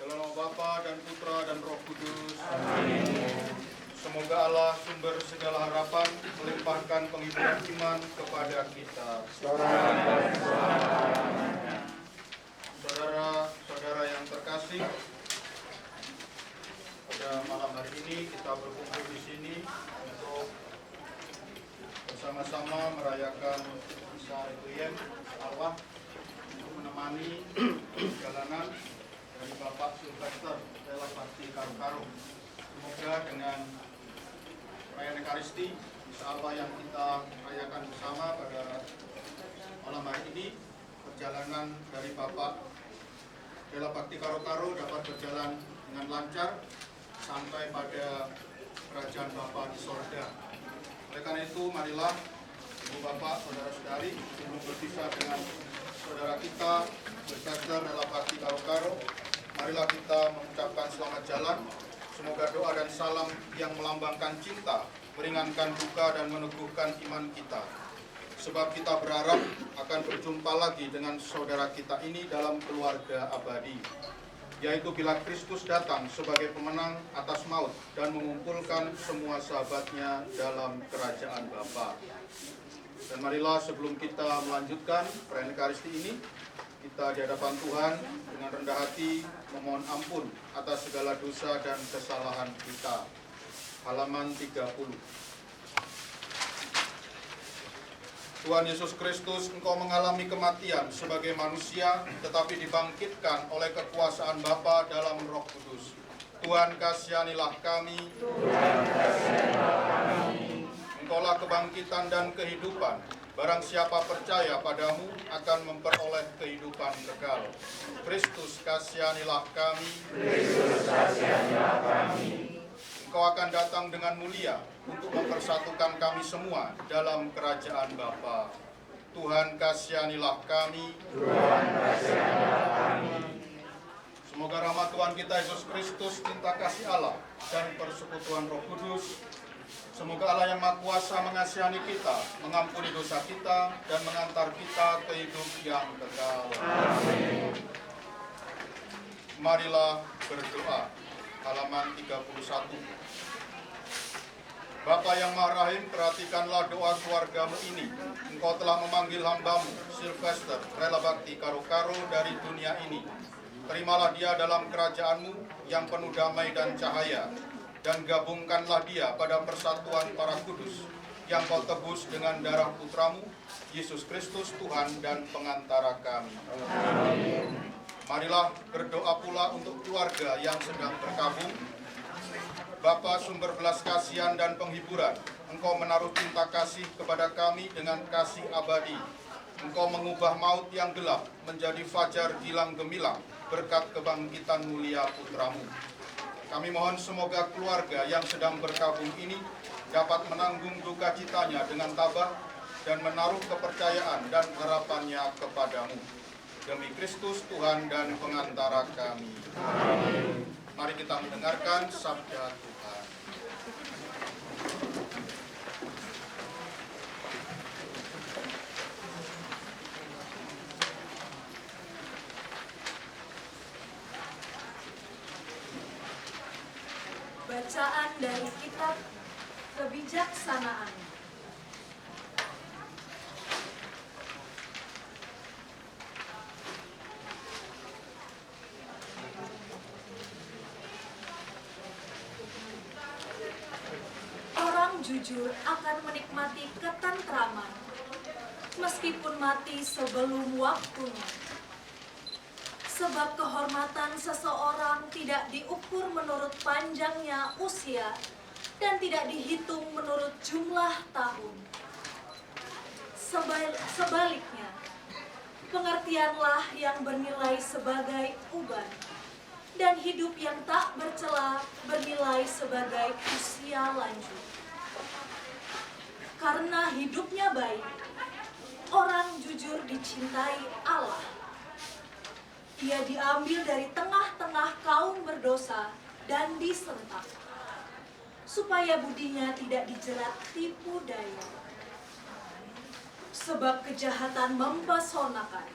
Dalam nama Bapa dan Putra dan Roh Kudus. Amin. Semoga Allah sumber segala harapan melimpahkan penghiburan iman kepada kita. Saudara-saudara yang terkasih, pada malam hari ini kita berkumpul di sini untuk bersama-sama merayakan misa requiem Allah untuk menemani perjalanan dari Bapak Sylvester Rela Bakti Karo-Karo. Semoga dengan perayaan Ekaristi, insya Allah yang kita rayakan bersama pada malam hari ini, perjalanan dari Bapak Rela Bakti Karo-Karo dapat berjalan dengan lancar sampai pada kerajaan Bapa di sorga. Oleh karena itu, marilah Ibu Bapak, saudara-saudari, sebelum berpisah dengan saudara kita, Sylvester Rela Bakti Karo-Karo, marilah kita mengucapkan selamat jalan. Semoga doa dan salam yang melambangkan cinta, meringankan duka dan meneguhkan iman kita. Sebab kita berharap akan berjumpa lagi dengan saudara kita ini dalam keluarga abadi, yaitu bila Kristus datang sebagai pemenang atas maut dan mengumpulkan semua sahabatnya dalam kerajaan Bapa. Dan marilah sebelum kita melanjutkan perayaan Ekaristi ini, kita di hadapan Tuhan dengan rendah hati memohon ampun atas segala dosa dan kesalahan kita. Halaman 30. Tuhan Yesus Kristus, Engkau mengalami kematian sebagai manusia, tetapi dibangkitkan oleh kekuasaan Bapa dalam Roh Kudus. Tuhan, kasihanilah kami. Engkaulah kebangkitan dan kehidupan. Barang siapa percaya padamu akan memperoleh kehidupan kekal. Kristus, kasihanilah kami. Kristus, kasihanilah kami. Engkau akan datang dengan mulia untuk mempersatukan kami semua dalam kerajaan Bapa. Tuhan, kasihanilah kami. Tuhan, kasihanilah kami. Semoga rahmat Tuhan kita Yesus Kristus, cinta kasih Allah, dan persekutuan Roh Kudus, semoga Allah yang Maha Kuasa mengasihani kita, mengampuni dosa kita, dan mengantar kita ke hidup yang kekal. Amin. Marilah berdoa. Halaman 31. Bapa yang Maha Rahim, perhatikanlah doa keluargamu ini. Engkau telah memanggil hambamu, Sylvester Rela Bakti Karo-Karo dari dunia ini. Terimalah dia dalam kerajaanmu yang penuh damai dan cahaya, dan gabungkanlah dia pada persatuan para kudus yang kau tebus dengan darah putramu, Yesus Kristus Tuhan dan pengantara kami. Amin. Marilah berdoa pula untuk keluarga yang sedang berkabung. Bapa sumber belas kasihan dan penghiburan, Engkau menaruh cinta kasih kepada kami dengan kasih abadi. Engkau mengubah maut yang gelap menjadi fajar gilang gemilang berkat kebangkitan mulia putramu. Kami mohon semoga keluarga yang sedang berkabung ini dapat menanggung duka citanya dengan tabah dan menaruh kepercayaan dan harapannya kepadamu. Demi Kristus Tuhan dan pengantara kami. Amin. Mari kita mendengarkan sabda Tuhan. Bacaan dari kitab Kebijaksanaan. Orang jujur akan menikmati ketentraman, meskipun mati sebelum waktunya. Sebab kehormatan seseorang tidak diukur menurut panjangnya usia dan tidak dihitung menurut jumlah tahun. Sebaliknya, pengertianlah yang bernilai sebagai uban, dan hidup yang tak bercela bernilai sebagai usia lanjut. Karena hidupnya baik, orang jujur dicintai Allah. Ia diambil dari tengah-tengah kaum berdosa dan disentak, supaya budinya tidak dijerat tipu daya. Sebab kejahatan mempesonakan,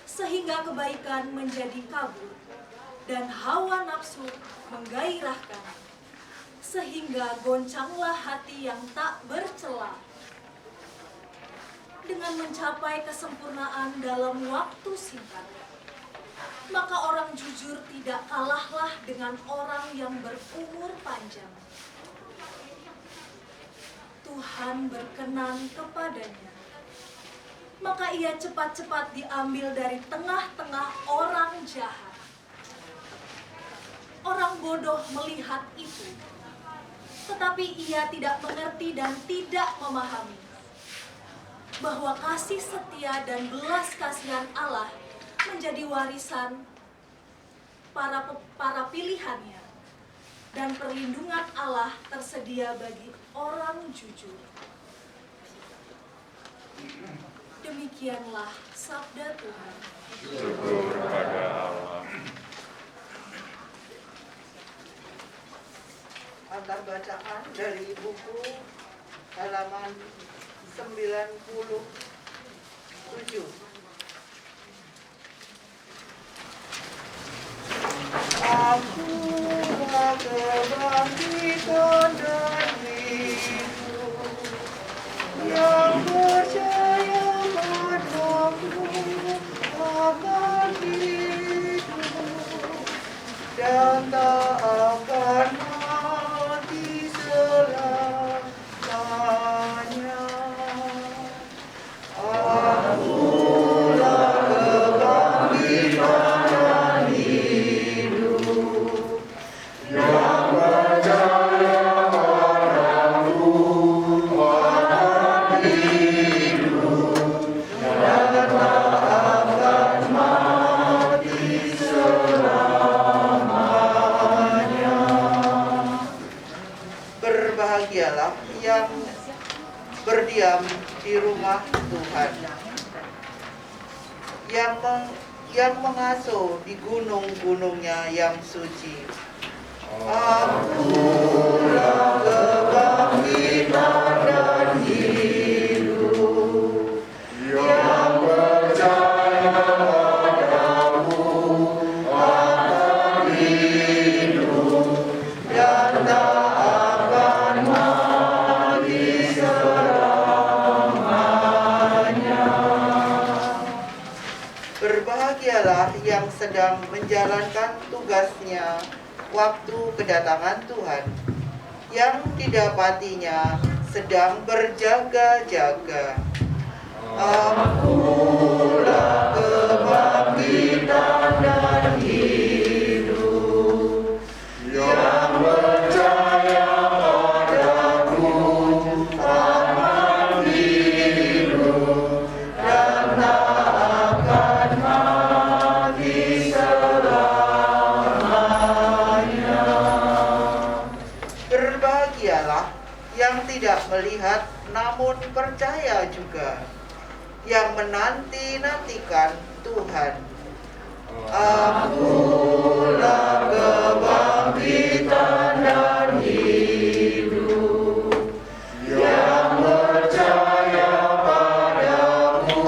sehingga kebaikan menjadi kabur, dan hawa nafsu menggairahkan, sehingga goncanglah hati yang tak bercela. Dengan mencapai kesempurnaan dalam waktu singkat, maka orang jujur tidak kalahlah dengan orang yang berumur panjang. Tuhan berkenan kepadanya, maka ia cepat-cepat diambil dari tengah-tengah orang jahat. Orang bodoh melihat itu, tetapi ia tidak mengerti dan tidak memahami bahwa kasih setia dan belas kasihan Allah menjadi warisan para pilihannya, dan perlindungan Allah tersedia bagi orang jujur. Demikianlah sabda Tuhan. Syukur kepada Allah. Antar bacaan dari buku halaman 97. Akulah kebangkitan dan hidup, yang percaya padaku akan hidup dan tak akan mati selamanya. Akulah kebangkitan dan hidup, yang percaya padaku akan hidup dan tak akan mati selamanya. Berbahagialah yang berdiam di rumah Tuhan, yang mengasuh di gunung-gunungnya yang suci. Akulah kebangkitan dan hidup, yang percaya padaku akan hidup dan tak akan mati selamanya. Berbahagialah yang sedang menjalankan tugasnya waktu kedatangan Tuhan, yang didapatinya sedang berjaga-jaga. Akulah kebangkitan dan hidup, yang percaya padaku akan hidup dan tak akan mati selamanya. Berbahagialah yang tidak melihat namun percaya juga, yang menanti-nantikan Tuhan. Akulah kebangkitan dan hidup, yang percaya padaku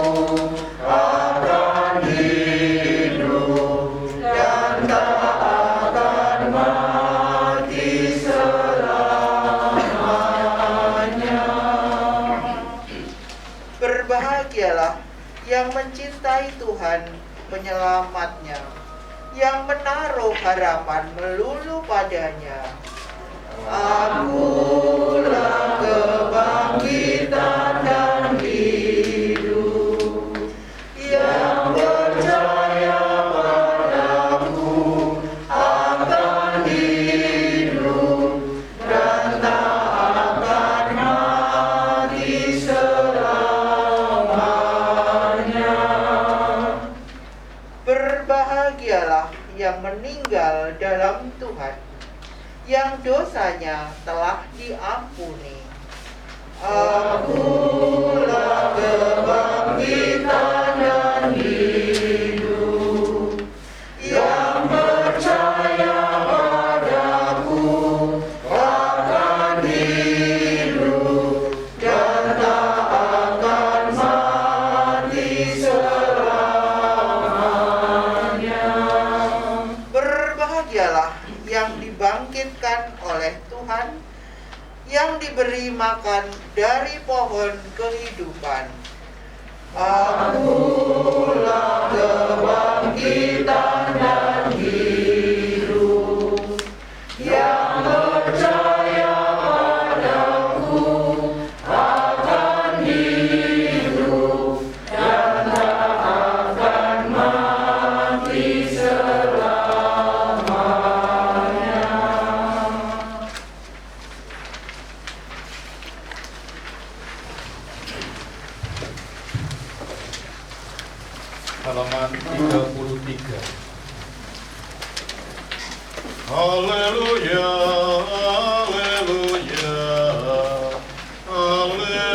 akan hidup dan tak akan mati selamanya. Berbahagialah yang mencintai Tuhan penyelamatnya, yang menaruh harapan melulu padanya. Akulah kebangkitan dan hidup, yang percaya padaku akan hidup dan tak akan mati selamanya. Berbahagialah yang meninggal dalam Tuhan, yang dosanya telah diampuni. Akulah kebangkitan dan hidup, yang percaya padaku akan hidup dan tak akan mati selamanya. dibangkitkan oleh Tuhan yang diberi makan dari pohon kehidupan. Akulah kebangkitan dan hidup, yang percaya padaku akan hidup dan tak akan mati selamanya. Halaman 33. Haleluya, haleluya, haleluya.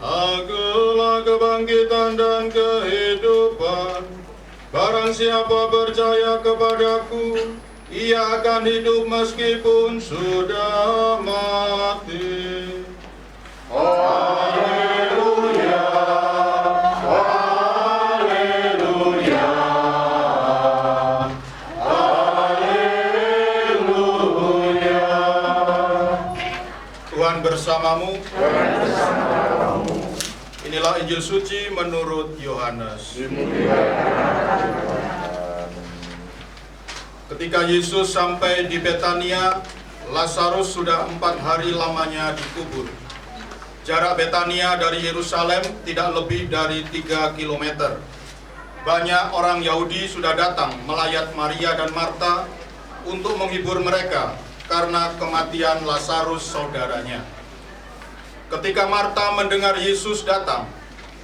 Akulah kebangkitan dan kehidupan. Barang siapa percaya kepadaku, ia akan hidup meskipun sudah mati. Haleluya, haleluya, haleluya. Tuhan bersamamu. Inilah Injil suci menurut Yohanes. Ketika Yesus sampai di Betania, Lazarus sudah 4 hari lamanya dikubur. Jarak Betania dari Yerusalem tidak lebih dari 3 km. Banyak orang Yahudi sudah datang melayat Maria dan Marta untuk menghibur mereka karena kematian Lazarus saudaranya. Ketika Marta mendengar Yesus datang,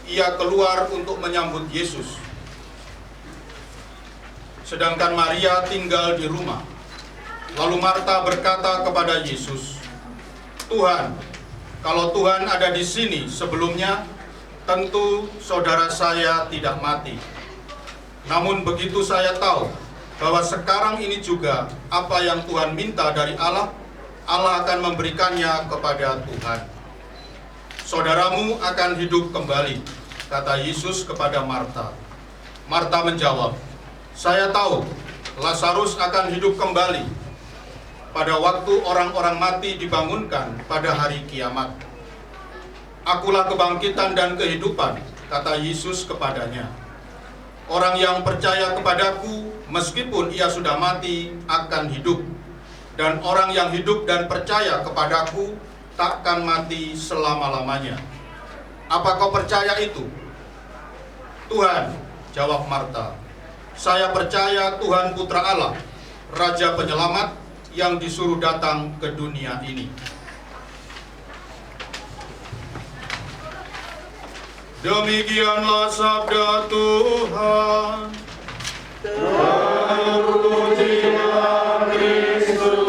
ia keluar untuk menyambut Yesus. Sedangkan Maria tinggal di rumah. Lalu Marta berkata kepada Yesus, "Tuhan, kalau Tuhan ada di sini sebelumnya, tentu saudara saya tidak mati. Namun begitu saya tahu bahwa sekarang ini juga apa yang Tuhan minta dari Allah, Allah akan memberikannya kepada Tuhan. Saudaramu akan hidup kembali," kata Yesus kepada Marta. Marta menjawab, "Saya tahu Lazarus akan hidup kembali pada waktu orang-orang mati dibangunkan pada hari kiamat. Akulah kebangkitan dan kehidupan," kata Yesus kepadanya. "Orang yang percaya kepadaku, meskipun ia sudah mati, akan hidup. Dan orang yang hidup dan percaya kepadaku, takkan mati selama-lamanya. Apa kau percaya itu?" "Tuhan," jawab Marta, "saya percaya Tuhan Putra Allah, Raja Penyelamat yang disuruh datang ke dunia ini." Demikianlah sabda Tuhan. Terpujilah Kristus.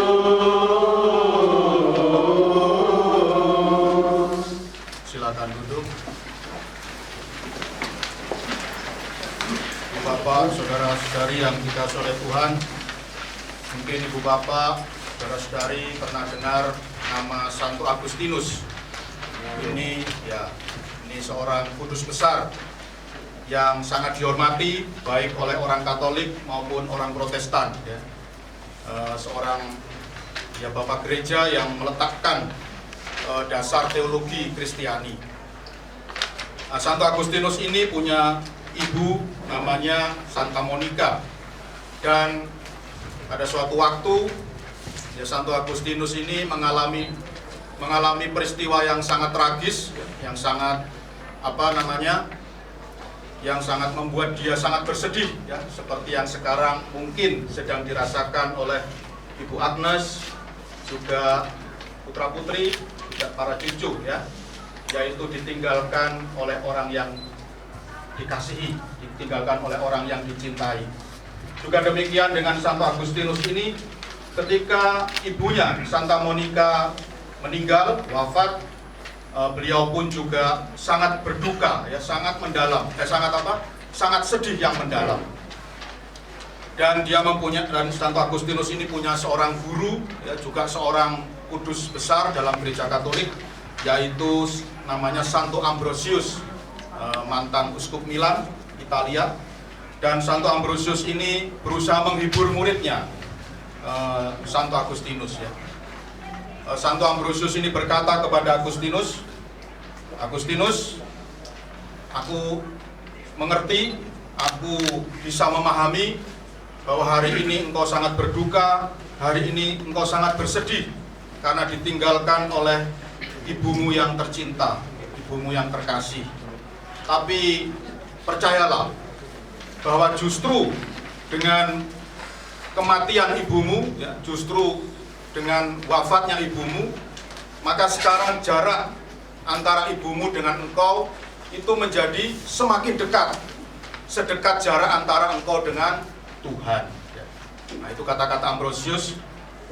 Silakan duduk. Ibu Bapak, saudara-saudari yang dikasihi oleh Tuhan, mungkin Ibu Bapak, saudara-saudari pernah dengar nama Santo Agustinus. Ini seorang kudus besar yang sangat dihormati baik oleh orang Katolik maupun orang Protestan. Seorang bapak gereja yang meletakkan dasar teologi Kristiani. Santo Agustinus ini punya ibu namanya Santa Monica, dan pada suatu waktu Santo Agustinus ini mengalami peristiwa yang sangat tragis, yang sangat yang sangat membuat dia sangat bersedih, seperti yang sekarang mungkin sedang dirasakan oleh Ibu Agnes, juga putra-putri, juga para cucu, yaitu ditinggalkan oleh orang yang dikasihi, ditinggalkan oleh orang yang dicintai. Juga demikian dengan Santo Agustinus ini, ketika ibunya Santa Monica meninggal, wafat, beliau pun juga sangat berduka, sangat mendalam, sangat sedih yang mendalam. dan Santo Agustinus ini punya seorang guru, ya, juga seorang kudus besar dalam gereja Katolik, yaitu namanya Santo Ambrosius, mantan uskup Milan, Italia. Dan Santo Ambrosius ini berusaha menghibur muridnya, Santo Agustinus, ya. Santo Ambrosius ini berkata kepada Agustinus, Agustinus, aku mengerti, aku bisa memahami bahwa hari ini engkau sangat berduka, hari ini engkau sangat bersedih karena ditinggalkan oleh ibumu yang tercinta, ibumu yang terkasih. Tapi percayalah bahwa justru dengan kematian ibumu, ya, justru dengan wafatnya ibumu, maka sekarang jarak antara ibumu dengan engkau itu menjadi semakin dekat, sedekat jarak antara engkau dengan Tuhan. Nah, itu kata-kata Ambrosius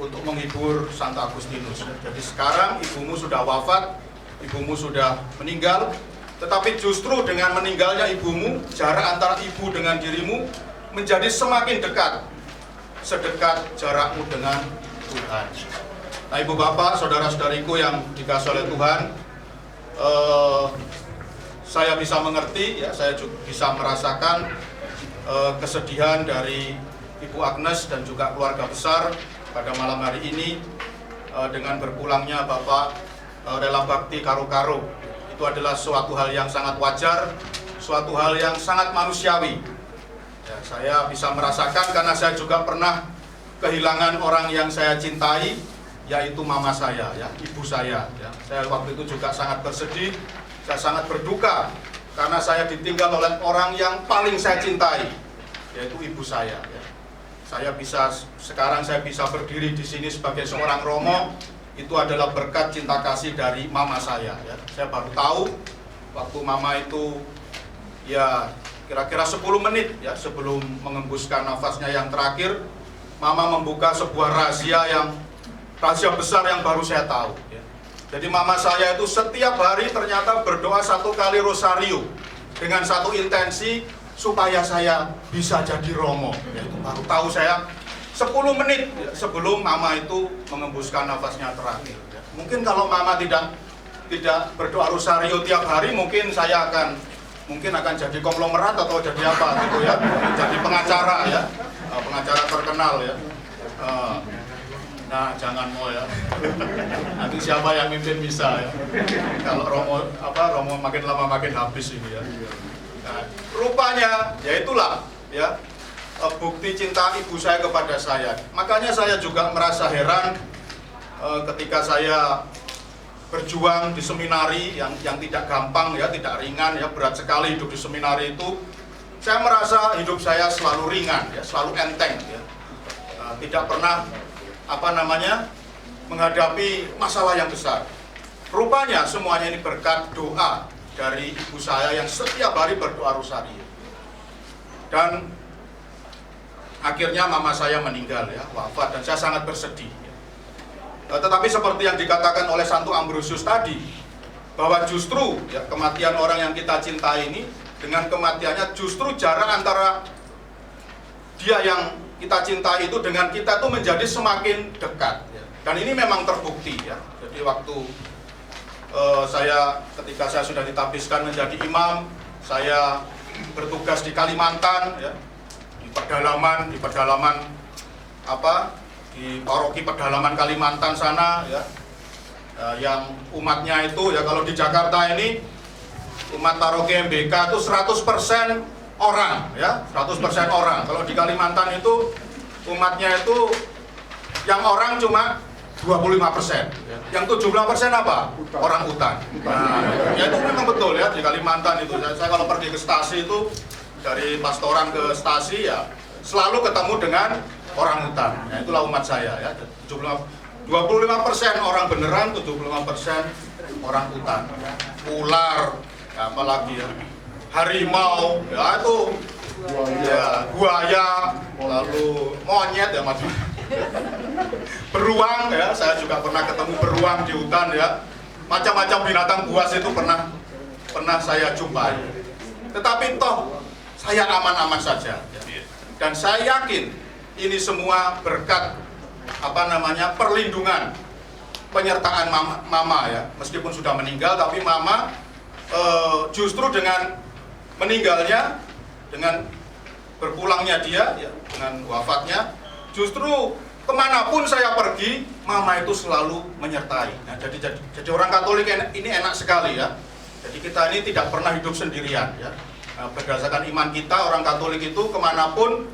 untuk menghibur Santo Agustinus. Jadi sekarang ibumu sudah wafat, ibumu sudah meninggal, tetapi justru dengan meninggalnya ibumu, jarak antara ibu dengan dirimu menjadi semakin dekat, sedekat jarakmu dengan Tuhan. Nah, ibu bapak, saudara-saudariku yang dikasihi oleh Tuhan, saya bisa mengerti, ya, saya juga bisa merasakan kesedihan dari Ibu Agnes dan juga keluarga besar pada malam hari ini dengan berpulangnya Bapak Rela Bakti Karo-Karo. Itu adalah suatu hal yang sangat wajar, suatu hal yang sangat manusiawi. Ya, saya bisa merasakan karena saya juga pernah kehilangan orang yang saya cintai, yaitu mama saya, ya, ibu saya. Ya. Saya waktu itu juga sangat bersedih, saya sangat berduka karena saya ditinggal oleh orang yang paling saya cintai, yaitu ibu saya. Ya. Sekarang saya bisa berdiri di sini sebagai seorang romo. Itu adalah berkat cinta kasih dari mama saya. Ya. Saya baru tahu waktu mama itu, ya, kira-kira 10 menit, ya, sebelum mengembuskan nafasnya yang terakhir, mama membuka sebuah rahasia besar yang baru saya tahu. Ya. Jadi mama saya itu setiap hari ternyata berdoa 1 kali rosario dengan satu intensi supaya saya bisa jadi romo. Ya, itu baru tahu saya 10 menit, ya, sebelum mama itu mengembuskan nafasnya terakhir. Ya. Mungkin kalau mama tidak berdoa rosario tiap hari, mungkin saya akan jadi konglomerat atau jadi apa gitu, ya, jadi pengacara, ya, pengacara terkenal, ya. Nah, jangan mau, ya. Nanti siapa yang mimpin bisa, ya. Kalau romo makin lama makin habis ini, ya. Nah, rupanya ya itulah, ya, bukti cinta ibu saya kepada saya. Makanya saya juga merasa heran ketika saya berjuang di seminari yang tidak gampang, ya, tidak ringan, ya, berat sekali hidup di seminari itu. Saya merasa hidup saya selalu ringan, ya, selalu enteng, ya. Tidak pernah menghadapi masalah yang besar. Rupanya semuanya ini berkat doa dari ibu saya yang setiap hari berdoa rosario. Dan akhirnya mama saya meninggal, ya, wafat, dan saya sangat bersedih. Tetapi seperti yang dikatakan oleh Santo Ambrosius tadi, bahwa justru, ya, kematian orang yang kita cintai ini, dengan kematiannya justru jarak antara dia yang kita cintai itu dengan kita itu menjadi semakin dekat. Ya. Dan ini memang terbukti, ya. Jadi waktu ketika saya sudah ditabiskan menjadi imam, saya bertugas di Kalimantan, ya, di pedalaman di paroki pedalaman Kalimantan sana, ya, yang umatnya itu, ya, kalau di Jakarta ini umat paroki MBK itu 100% orang, ya, 100% orang. Kalau di Kalimantan itu umatnya itu yang orang cuma 25%. Yang 70% apa? Orang hutan. Nah, ya itu memang betul, ya, di Kalimantan itu. Saya kalau pergi ke stasi itu, dari pastoran ke stasi, ya, selalu ketemu dengan orang hutan. Ya, itulah umat saya, ya. 25% orang beneran, 75% orang hutan. Ular, ya, apalagi, ya, harimau, ya, itu, ya, buaya, lalu monyet, ya, macam beruang, ya, saya juga pernah ketemu beruang di hutan, ya, macam-macam binatang buas itu pernah saya jumpai. Tetapi toh saya aman-aman saja, ya. Dan saya yakin ini semua berkat perlindungan, penyertaan mama ya. Meskipun sudah meninggal, tapi mama justru dengan meninggalnya, dengan berpulangnya dia ya, dengan wafatnya, justru kemanapun saya pergi, mama itu selalu menyertai. Nah, jadi orang Katolik ini enak sekali ya. Jadi kita ini tidak pernah hidup sendirian ya. Nah, berdasarkan iman kita, orang Katolik itu kemanapun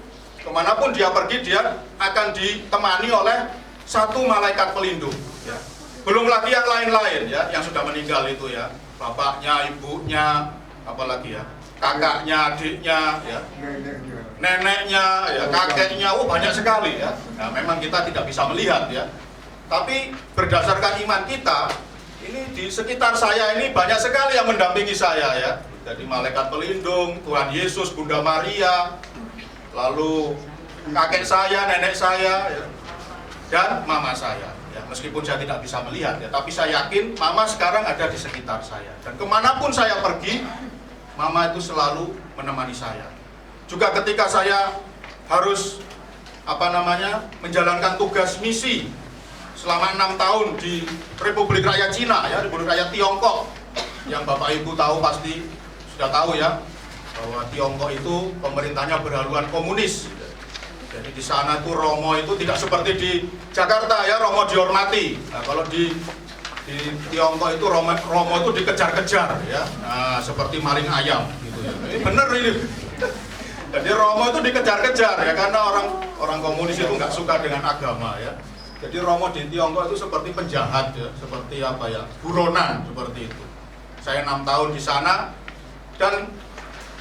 dia pergi, dia akan ditemani oleh satu malaikat pelindung ya. Belum lagi yang lain-lain ya, yang sudah meninggal itu ya, bapaknya, ibunya, apalagi ya, kakaknya, adiknya ya, neneknya ya, kakeknya, banyak sekali ya. Nah, memang kita tidak bisa melihat ya, tapi berdasarkan iman kita, ini di sekitar saya ini banyak sekali yang mendampingi saya ya. Jadi malaikat pelindung, Tuhan Yesus, Bunda Maria, lalu kakek saya, nenek saya ya, dan mama saya ya. Meskipun saya tidak bisa melihat ya, tapi saya yakin mama sekarang ada di sekitar saya. Dan kemanapun saya pergi, mama itu selalu menemani saya. Juga ketika saya harus menjalankan tugas misi selama 6 tahun di Republik Rakyat Cina ya, Republik Rakyat Tiongkok, yang Bapak Ibu tahu pasti sudah tahu ya, bahwa Tiongkok itu pemerintahnya berhaluan komunis. Jadi di sana tuh Romo itu tidak seperti di Jakarta ya, Romo dihormati. Nah, kalau di Tiongkok itu Romo itu dikejar-kejar ya, nah, seperti maling ayam gitu ya. Ini bener ini. Jadi Romo itu dikejar-kejar ya, karena orang komunis itu nggak suka dengan agama ya. Jadi Romo di Tiongkok itu seperti penjahat ya, seperti buronan seperti itu. Saya 6 tahun di sana dan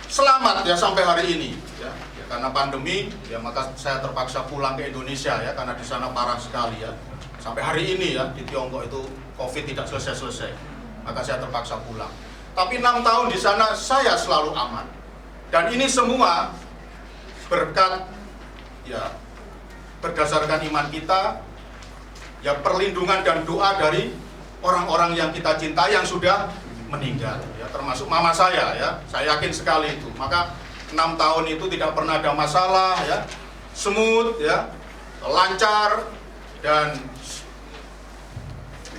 selamat ya sampai hari ini ya. Karena pandemi ya, maka saya terpaksa pulang ke Indonesia ya, karena di sana parah sekali ya. Sampai hari ini ya, di Tiongkok itu Covid tidak selesai-selesai. Maka saya terpaksa pulang. Tapi 6 tahun di sana saya selalu aman. Dan ini semua berkat ya, berdasarkan iman kita ya, perlindungan dan doa dari orang-orang yang kita cintai yang sudah meninggal ya, termasuk mama saya ya. Saya yakin sekali itu. Maka 6 tahun itu tidak pernah ada masalah ya, smooth ya, lancar, dan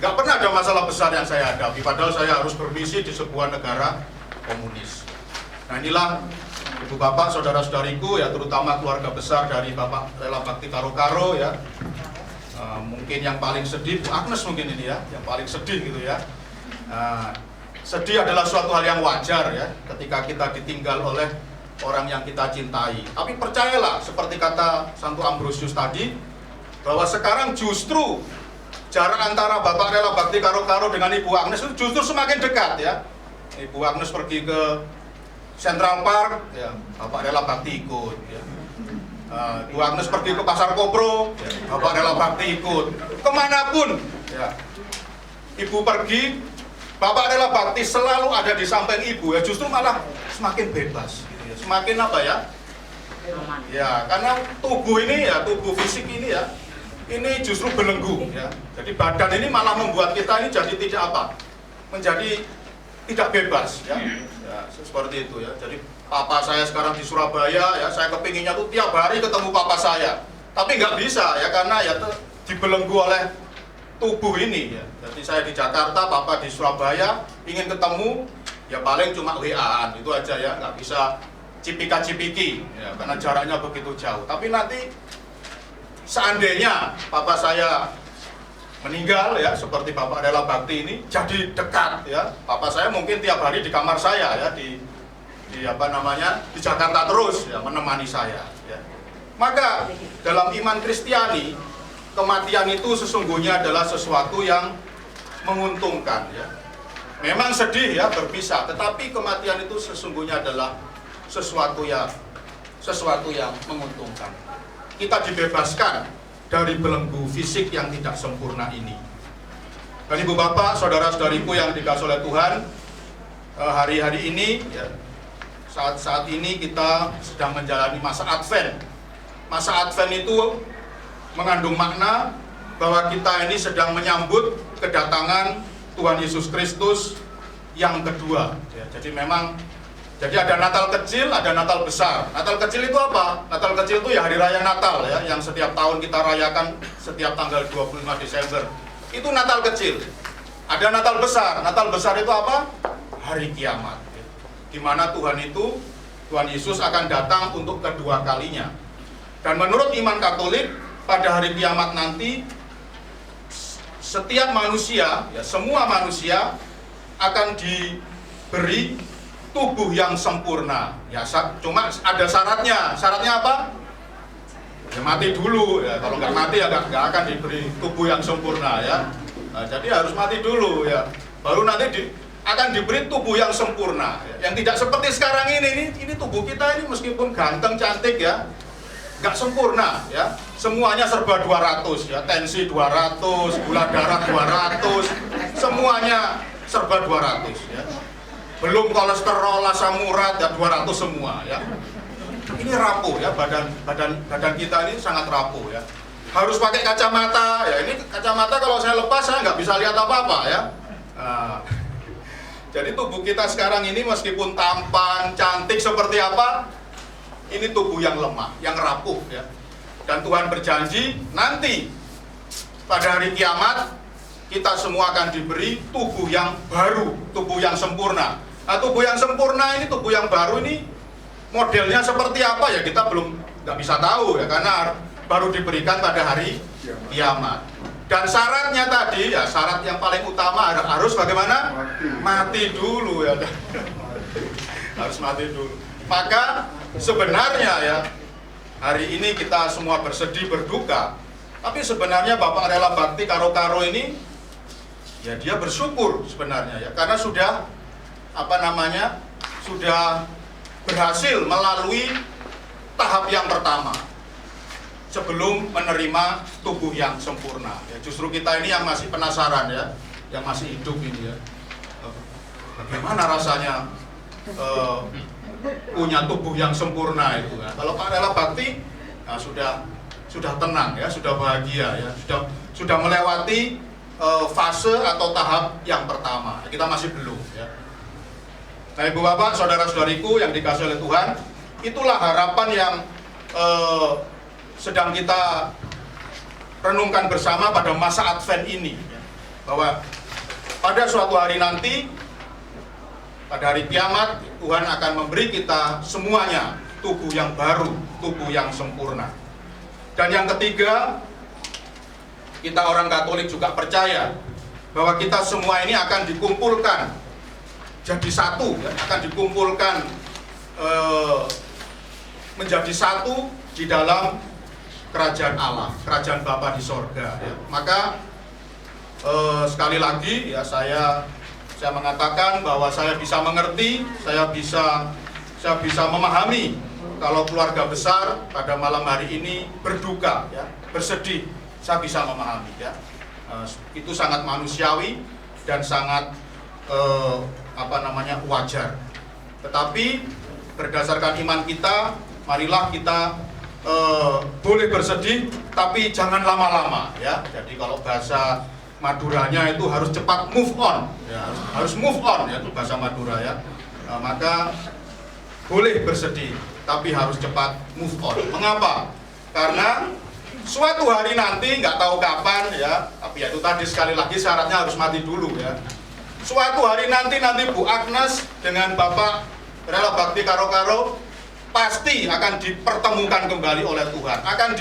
nggak pernah ada masalah besar yang saya hadapi, padahal saya harus bermisi di sebuah negara komunis. Nah, inilah Ibu Bapak, saudara-saudariku ya, terutama keluarga besar dari Bapak Rela Bakti Karo-Karo ya. Mungkin yang paling sedih Bu Agnes mungkin ini ya, yang paling sedih gitu ya. Sedih adalah suatu hal yang wajar ya, ketika kita ditinggal oleh orang yang kita cintai. Tapi percayalah, seperti kata Santo Ambrosius tadi, bahwa sekarang justru jarak antara Bapak Rela Bakti Karo-Karo dengan Ibu Agnes itu justru semakin dekat ya. Ibu Agnes pergi ke Central Park ya, Bapak Rela Bakti ikut ya. Ibu Agnes pergi ke Pasar Kopro ya, Bapak Rela Bakti ikut. Kemanapun ya, Ibu pergi, Bapak Rela Bakti selalu ada di samping Ibu ya, justru malah semakin bebas gitu ya. Semakin ya, karena tubuh ini ya, tubuh fisik ini ya, ini justru belenggu ya. Jadi badan ini malah membuat kita ini jadi menjadi tidak bebas ya. Ya, seperti itu ya. Jadi papa saya sekarang di Surabaya ya, saya kepinginnya tuh tiap hari ketemu papa saya. Tapi nggak bisa ya, karena ya dibelenggu oleh tubuh ini ya. Jadi saya di Jakarta, papa di Surabaya, ingin ketemu ya paling cuma WA-an itu aja ya, nggak bisa cipika-cipiki ya, karena jaraknya begitu jauh. Tapi nanti seandainya papa saya meninggal ya, seperti Bapak Rela Bakti ini, jadi dekat ya. Papa saya mungkin tiap hari di kamar saya ya, di Jakarta terus ya, menemani saya ya. Maka dalam iman Kristiani, kematian itu sesungguhnya adalah sesuatu yang menguntungkan ya. Memang sedih ya berpisah, tetapi kematian itu sesungguhnya adalah sesuatu yang menguntungkan. Kita dibebaskan dari belenggu fisik yang tidak sempurna ini. Dan Ibu Bapak, saudara-saudariku yang dikasihi oleh Tuhan, hari-hari ini ya, saat ini kita sedang menjalani masa Advent. Masa Advent itu mengandung makna bahwa kita ini sedang menyambut kedatangan Tuhan Yesus Kristus yang kedua ya. Jadi memang Jadi ada Natal kecil, ada Natal besar. Natal kecil itu apa? Natal kecil itu ya hari raya Natal ya, yang setiap tahun kita rayakan setiap tanggal 25 Desember. Itu Natal kecil. Ada Natal besar. Natal besar itu apa? Hari kiamat. Di mana Tuhan Yesus akan datang untuk kedua kalinya. Dan menurut iman Katolik, pada hari kiamat nanti setiap manusia, ya semua manusia akan diberi tubuh yang sempurna. Ya, cuma ada syaratnya. Syaratnya apa? Ya mati dulu. Ya, kalau nggak mati ya nggak akan diberi tubuh yang sempurna ya. Nah, jadi harus mati dulu ya. Baru nanti akan diberi tubuh yang sempurna. Ya. Yang tidak seperti sekarang ini tubuh kita ini meskipun ganteng cantik ya, nggak sempurna ya. Semuanya serba 200 ya. Tensi 200, gula darah 200, semuanya serba 200 ya. Belum kolesterol, asam urat ya 200 semua ya. Ini rapuh ya, badan kita ini sangat rapuh ya. Harus pakai kacamata ya. Ini kacamata kalau saya lepas saya nggak bisa lihat apa-apa ya. Nah, jadi tubuh kita sekarang ini meskipun tampan, cantik seperti apa, ini tubuh yang lemah, yang rapuh ya. Dan Tuhan berjanji nanti pada hari kiamat kita semua akan diberi tubuh yang baru, tubuh yang sempurna. Nah, tubuh yang sempurna ini, tubuh yang baru ini modelnya seperti apa ya kita belum nggak bisa tahu ya, karena baru diberikan pada hari kiamat. Dan syaratnya tadi ya, syarat yang paling utama harus bagaimana? Mati dulu ya. Harus mati dulu. Maka sebenarnya ya hari ini kita semua bersedih berduka, tapi sebenarnya Bapak Rela Bakti Karo-Karo ini ya dia bersyukur sebenarnya ya, karena sudah sudah berhasil melalui tahap yang pertama sebelum menerima tubuh yang sempurna ya. Justru kita ini yang masih penasaran ya, yang masih hidup ini ya, bagaimana rasanya punya tubuh yang sempurna itu ya. Kalau Pak Rela Bakti nah, sudah tenang ya, sudah bahagia ya, sudah melewati fase atau tahap yang pertama. Kita masih belum ya. Nah, Ibu Bapak, saudara-saudariku yang dikasihi oleh Tuhan, itulah harapan yang sedang kita renungkan bersama pada masa Advent ini ya. Bahwa pada suatu hari nanti, pada hari kiamat, Tuhan akan memberi kita semuanya tubuh yang baru, tubuh yang sempurna. Dan yang ketiga, kita orang Katolik juga percaya bahwa kita semua ini akan dikumpulkan jadi satu ya, akan dikumpulkan menjadi satu di dalam kerajaan Allah, kerajaan Bapa di sorga ya. Maka sekali lagi ya saya mengatakan bahwa saya bisa mengerti, saya bisa memahami kalau keluarga besar pada malam hari ini berduka ya, bersedih, saya bisa memahami ya. Itu sangat manusiawi dan sangat wajar. Tetapi berdasarkan iman kita, marilah kita boleh bersedih, tapi jangan lama-lama ya. Jadi kalau bahasa Maduranya itu harus cepat move on ya, harus move on ya, itu bahasa Madura ya. Maka boleh bersedih, tapi harus cepat move on. Mengapa? Karena suatu hari nanti, nggak tahu kapan ya, tapi itu tadi sekali lagi syaratnya harus mati dulu ya. Suatu hari nanti Bu Agnes dengan Bapak Rela Bakti Karo-Karo pasti akan dipertemukan kembali oleh Tuhan, akan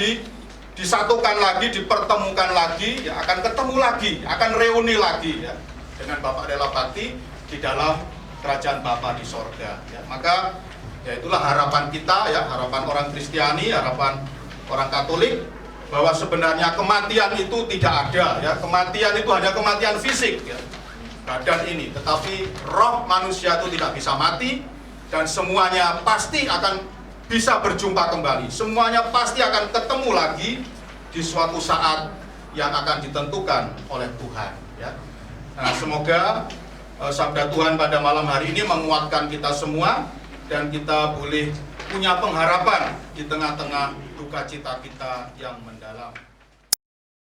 disatukan lagi, dipertemukan lagi, ya, akan ketemu lagi, akan reuni lagi ya, dengan Bapak Rela Bakti di dalam kerajaan Bapa di sorga ya. Maka ya itulah harapan kita ya, harapan orang Kristiani, harapan orang Katolik, bahwa sebenarnya kematian itu tidak ada ya. Kematian itu hanya kematian fisik ya, badan ini, tetapi roh manusia itu tidak bisa mati, dan semuanya pasti akan bisa berjumpa kembali. Semuanya pasti akan ketemu lagi di suatu saat yang akan ditentukan oleh Tuhan ya. Nah, semoga sabda Tuhan pada malam hari ini menguatkan kita semua, dan kita boleh punya pengharapan di tengah-tengah duka cita kita yang mendalam.